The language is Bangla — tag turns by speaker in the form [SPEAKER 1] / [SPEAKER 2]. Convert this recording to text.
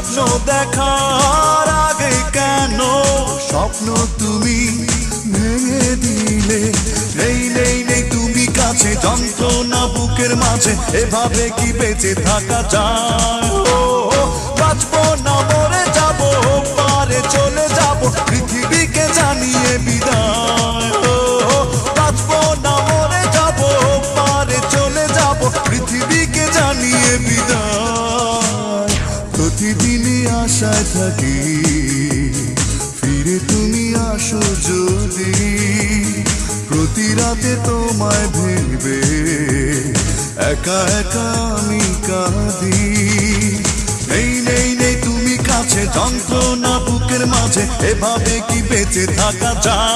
[SPEAKER 1] স্বপ্ন দেখার আগে কেন স্বপ্ন তুমি ভেঙে দিলে? নেই নেই নেই তুমি কাছে, যন্ত্রণা বুকের মাঝে, এভাবে কি বেঁচে থাকা যায়? ও বাঁচবো না মরে যাবো, পারে চলে যাবো, পৃথিবীকে জানিয়ে বিদায়। ও বাঁচবো না মরে যাবো, পারে চলে যাবো, পৃথিবীকে জানিয়ে বিদায়। প্রতিদিনই আশায় থাকি ফিরে তুমি আসো যদি, প্রতি রাতে তোমায় ভেবে একা একা আমি কাঁদি। নেই নেই নেই তুমি কাছে, যন্ত্রণা বুকের মাঝে, এভাবে কি বেঁচে থাকা যায়?